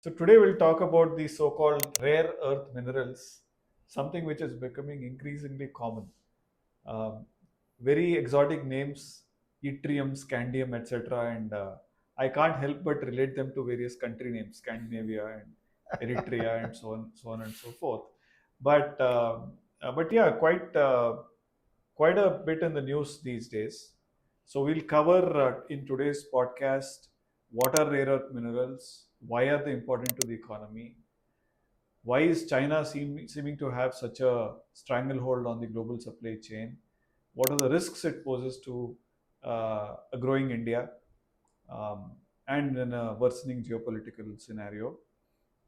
So today we'll talk about the so-called rare earth minerals, something which is becoming increasingly common. Um, Very exotic names, yttrium, scandium, etc. And I can't help but relate them to various country names, Scandinavia and Eritrea, and so on and so forth. But yeah, quite a bit in the news these days. So we'll cover in today's podcast what are rare earth minerals, why are they important to the economy, why is China seeming to have such a stranglehold on the global supply chain, what are the risks it poses to a growing India, um, and in a worsening geopolitical scenario,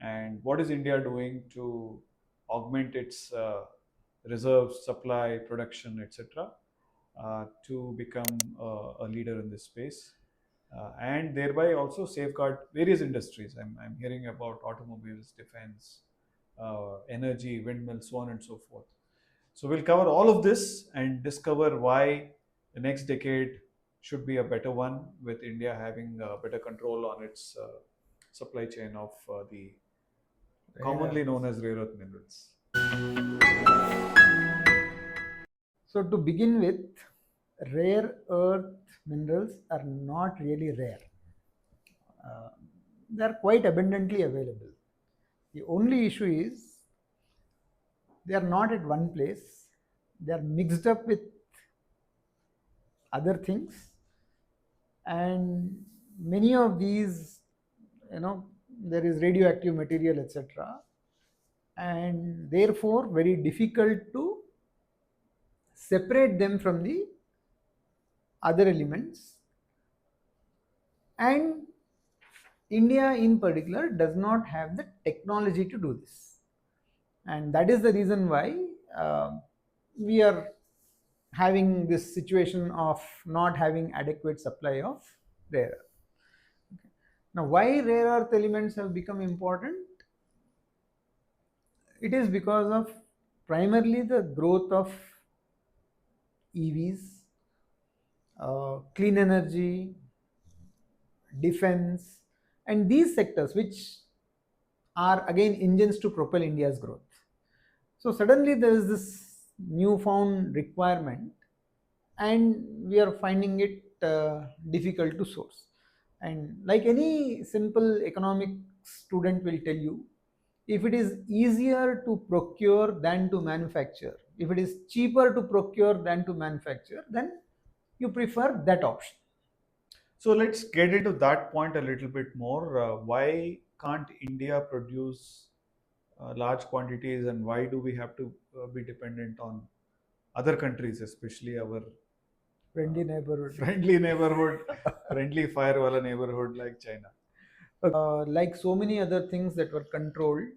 and what is India doing to augment its reserves, supply, production, etc., to become a leader in this space, and thereby also safeguard various industries. I'm hearing about automobiles, defense, energy, windmills, so on and so forth. So we'll cover all of this and discover why the next decade should be a better one, with India having better control on its supply chain of the commonly known as rare earth minerals. So to begin with, rare earth minerals are not really rare. Uh, they are quite abundantly available. The only issue is they are not at one place. They are mixed up with other things, and many of these, you know, there is radioactive material, etc., and therefore very difficult to separate them from the other elements. And India in particular does not have the technology to do this. And that is the reason why we are having this situation of not having adequate supply of rare earth. Now, why rare earth elements have become important? It is because of primarily the growth of EVs, clean energy, defense, and these sectors, which are again engines to propel India's growth. So suddenly there is this newfound requirement, and we are finding it difficult to source. And like any simple economic student will tell you, if it is easier to procure than to manufacture, if it is cheaper to procure than to manufacture, then you prefer that option. So let's get into that point a little bit more. Why can't India produce large quantities, and why do we have to be dependent on other countries, especially our Friendly neighborhood. friendly neighborhood, friendly firewall neighborhood like China? Like so many other things that were controlled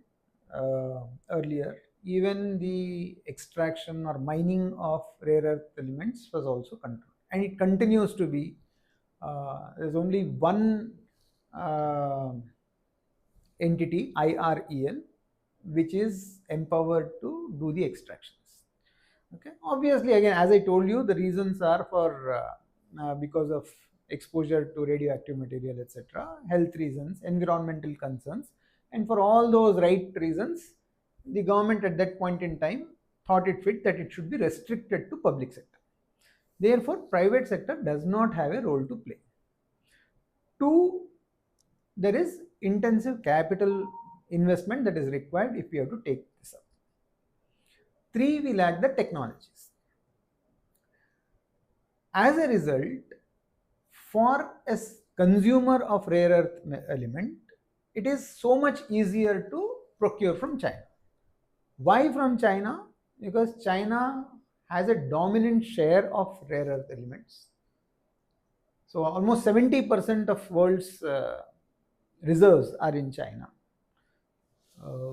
earlier, even the extraction or mining of rare earth elements was also controlled, and it continues to be. There's only one uh, entity, IREL, which is empowered to do the extractions. Okay, obviously, again, as I told you, the reasons are for because of exposure to radioactive material, etc., health reasons, environmental concerns, and for all those right reasons, the government at that point in time thought it fit that it should be restricted to public sector. Therefore, private sector does not have a role to play. Two, there is intensive capital investment that is required if we have to take this up. Three, we lack the technologies. As a result, for a consumer of rare earth element, it is so much easier to procure from China. Why from China? Because China has a dominant share of rare earth elements. So almost 70% of world's reserves are in China. Uh,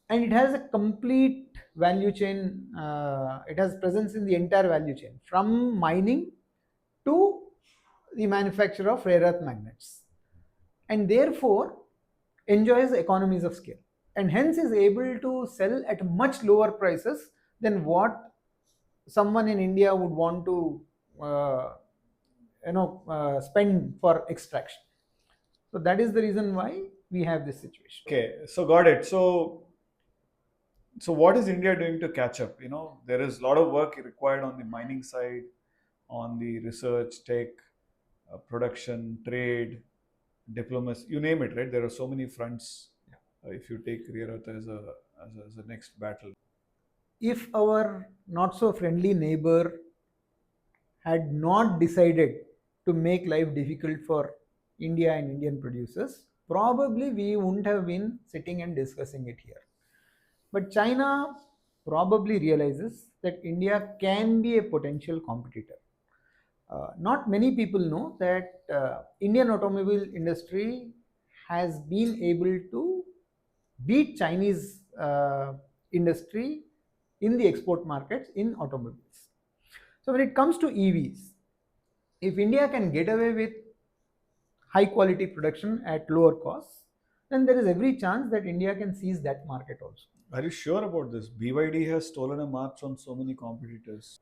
and it has a complete value chain. It has presence in the entire value chain, from mining to the manufacture of rare earth magnets, and therefore enjoys economies of scale, and hence is able to sell at much lower prices than what someone in India would want to spend for extraction. So that is the reason why we have this situation. Okay, so got it. So what is India doing to catch up? There is a lot of work required on the mining side, on the research, tech, production, trade, diplomacy, you name it, right? There are so many fronts. If you take rare earth as a next battle. If our not so friendly neighbor had not decided to make life difficult for India and Indian producers, probably we wouldn't have been sitting and discussing it here. But China probably realizes that India can be a potential competitor. Not many people know that Indian automobile industry has been able to beat Chinese industry in the export markets in automobiles. So when it comes to EVs, if India can get away with high quality production at lower costs, then there is every chance that India can seize that market also. Are you sure about this? BYD has stolen a march on so many competitors.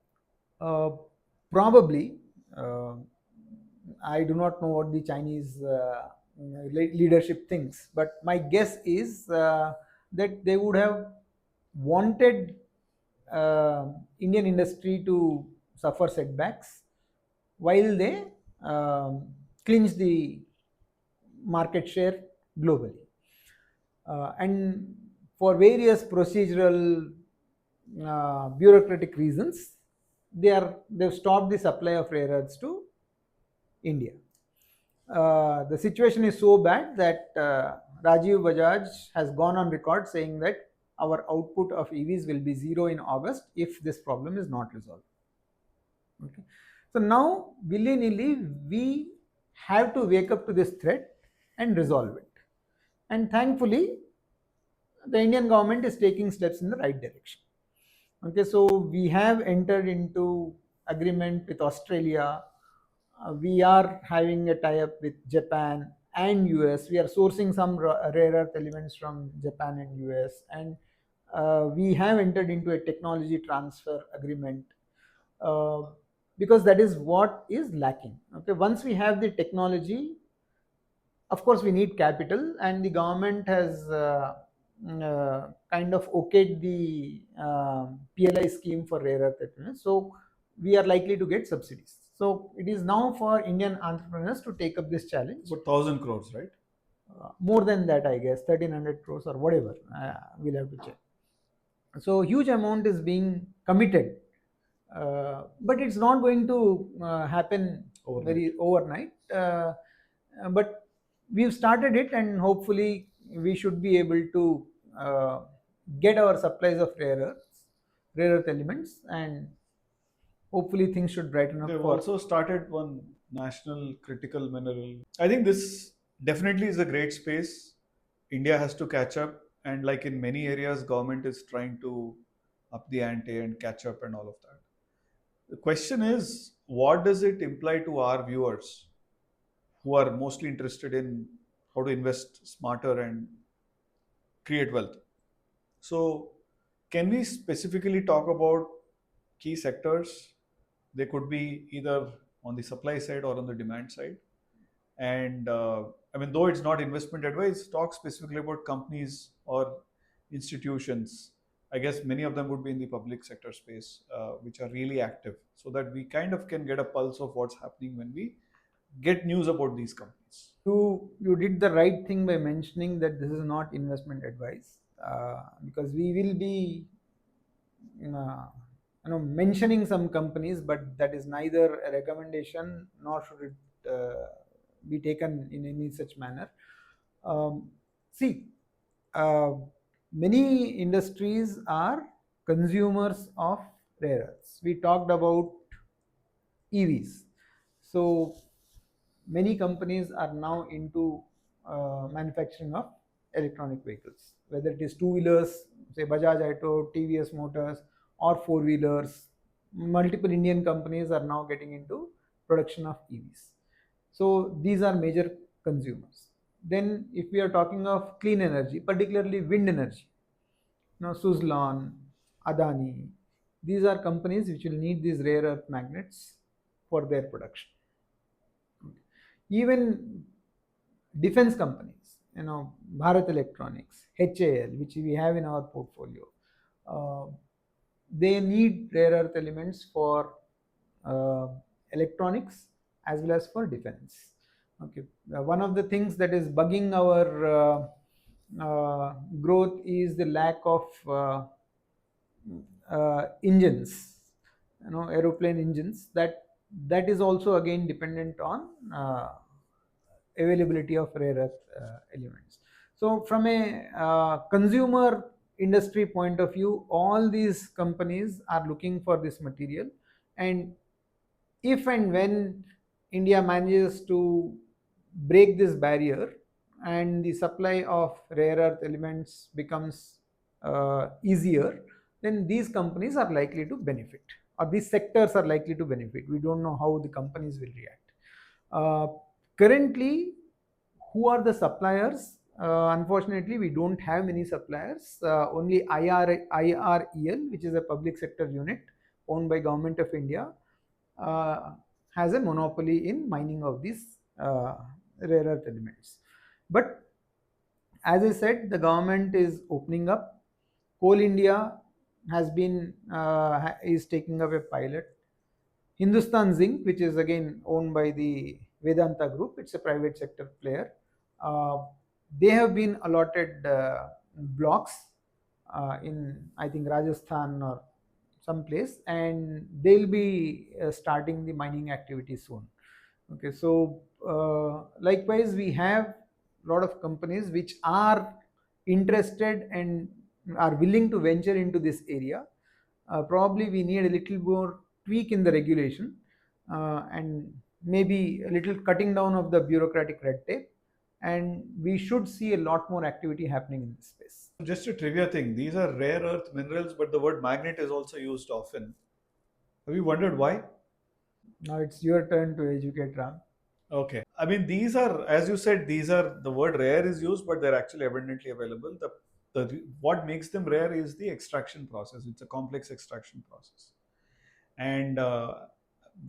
Uh, Probably, uh, I do not know what the Chinese leadership thinks, but my guess is that they would have wanted Indian industry to suffer setbacks while they um, clinch the market share globally. And for various procedural bureaucratic reasons, they've stopped the supply of rare earths to India. The situation is so bad that Rajiv Bajaj has gone on record saying that our output of EVs will be zero in August if this problem is not resolved. Okay. So now, willy nilly, we have to wake up to this threat and resolve it. And thankfully, the Indian government is taking steps in the right direction. Okay, so we have entered into agreement with Australia. We are having a tie-up with Japan and US. We are sourcing some rare earth elements from Japan and US, and we have entered into a technology transfer agreement uh, because that is what is lacking. Okay, once we have the technology, of course we need capital, and the government has kind of okayed the PLI scheme for rare earth elements, so we are likely to get subsidies. So it is now for Indian entrepreneurs to take up this challenge. About 1,000 crores, right? More than that, I guess 1,300 crores or whatever. We'll have to check. So huge amount is being committed, but it's not going to happen Overnight. very overnight. But we've started it, and hopefully we should be able to uh, get our supplies of rare earth elements, and hopefully things should brighten up They've for. also started one national critical mineral. I think this definitely is a great space. India has to catch up, and like in many areas, government is trying to up the ante and catch up and all of that. The question is, what does it imply to our viewers who are mostly interested in how to invest smarter and create wealth? So, can we specifically talk about key sectors? They could be either on the supply side or on the demand side. And I mean, though it's not investment advice, talk specifically about companies or institutions. I guess many of them would be in the public sector space, which are really active, so that we kind of can get a pulse of what's happening when we get news about these companies. You did the right thing by mentioning that this is not investment advice, because we will be uh, mentioning some companies, but that is neither a recommendation nor should it be taken in any such manner. See, uh, many industries are consumers of rare earths. We talked about EVs. So many companies are now into manufacturing of electronic vehicles, whether it is two wheelers, say Bajaj Auto, TVS Motors, or four wheelers. Multiple Indian companies are now getting into production of EVs. So these are major consumers. Then, if we are talking of clean energy, particularly wind energy, Suzlon, Adani, these are companies which will need these rare earth magnets for their production. Even defense companies, Bharat Electronics, HAL, which we have in our portfolio. Uh, they need rare earth elements for uh, electronics as well as for defense. Okay, one of the things that is bugging our growth is the lack of engines, aeroplane engines. That is also again dependent on availability of rare earth elements. So from a consumer industry point of view, all these companies are looking for this material, and if and when India manages to break this barrier and the supply of rare earth elements becomes easier, then these companies are likely to benefit, or these sectors are likely to benefit. We don't know how the companies will react. Uh, Currently, who are the suppliers? Unfortunately, we don't have many suppliers. Only IREL, which is a public sector unit owned by Government of India, uh, has a monopoly in mining of these rare earth elements. But as I said, the government is opening up. Coal India has been is taking up a pilot. Hindustan Zinc, which is again owned by the Vedanta Group, it's a private sector player. Uh, they have been allotted blocks in, I think, Rajasthan or some place, and they'll be starting the mining activity soon. Okay, so likewise, we have a lot of companies which are interested and are willing to venture into this area. Probably we need a little more tweak in the regulation, and maybe a little cutting down of the bureaucratic red tape, and we should see a lot more activity happening in this space. Just a trivia thing, these are rare earth minerals, but the word magnet is also used often. Have you wondered why? Now it's your turn to educate, Ram. Okay. I mean, these are, as you said, these are, the word rare is used, but they're actually abundantly available. What makes them rare is the extraction process. It's a complex extraction process. And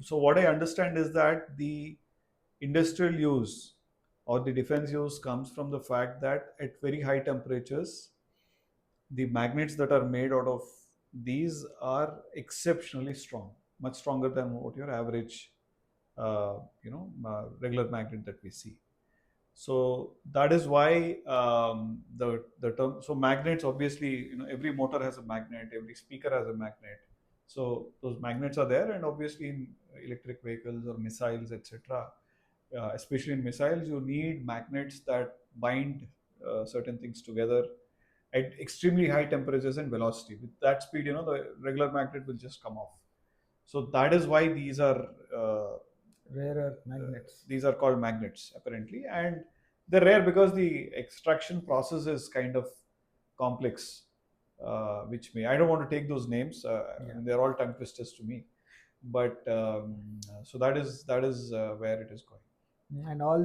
so, what I understand is that the industrial use or the defense use comes from the fact that at very high temperatures, the magnets that are made out of these are exceptionally strong, much stronger than what your average, regular magnet that we see. So that is why the term. So magnets, obviously, every motor has a magnet, every speaker has a magnet. So those magnets are there, and obviously in electric vehicles or missiles, etc. Especially in missiles, you need magnets that bind certain things together at extremely high temperatures and velocity. With that speed, the regular magnet will just come off. So that is why Rare earth magnets. these are called magnets apparently, and they're rare because the extraction process is kind of complex. Which may, I don't want to take those names. Yeah. They're all tongue twisters to me, but so that is where it is going. And all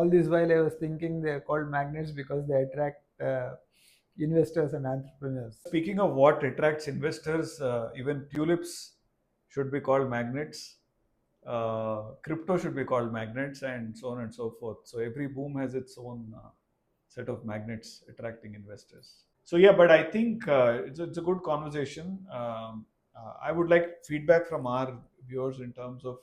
this while I was thinking they're called magnets because they attract investors and entrepreneurs. Speaking of what attracts investors, even tulips should be called magnets. Crypto should be called magnets, and so on and so forth. So every boom has its own set of magnets attracting investors. So yeah, but I think it's a good conversation. I would like feedback from our viewers in terms of,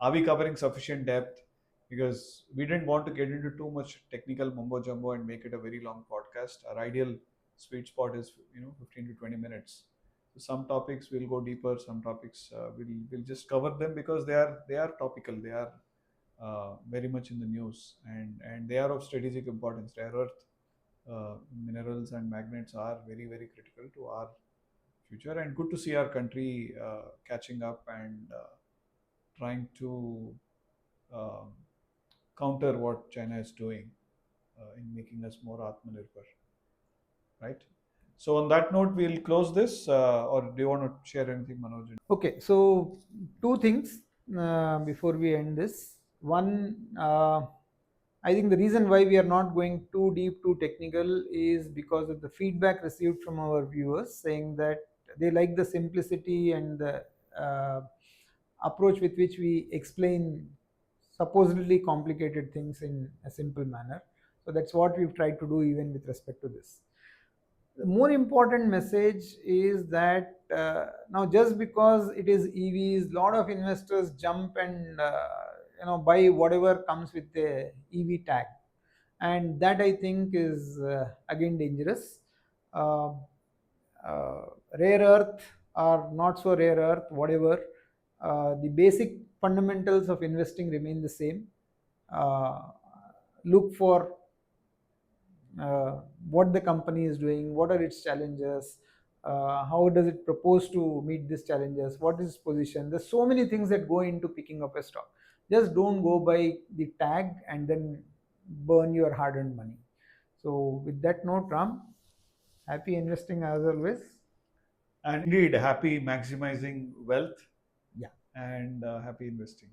are we covering sufficient depth, because we didn't want to get into too much technical mumbo jumbo and make it a very long podcast. Our ideal sweet spot is 15 to 20 minutes. So some topics will go deeper, some topics we'll just cover them because they are topical, they are very much in the news, and they are of strategic importance. Rare earth minerals and magnets are very, very critical to our future, and good to see our country catching up and trying to um, counter what China is doing in making us more Atmanirbhar, right? So on that note, we'll close this, or do you want to share anything, Manoj? Okay, so two things before we end this. One, I think the reason why we are not going too deep, too technical is because of the feedback received from our viewers saying that they like the simplicity and the uh, approach with which we explain supposedly complicated things in a simple manner. So that's what we've tried to do even with respect to this. The more important message is that now just because it is EVs, lot of investors jump and buy whatever comes with the EV tag, and that I think is again dangerous. Uh, uh, Rare earth or not so rare earth, whatever, the basic fundamentals of investing remain the same. Uh, Look for what the company is doing, what are its challenges, how does it propose to meet these challenges, what is its position. There's so many things that go into picking up a stock. Just don't go by the tag and then burn your hard-earned money. So with that note, Ram, happy investing as always. And indeed, happy maximizing wealth Yeah. and happy investing.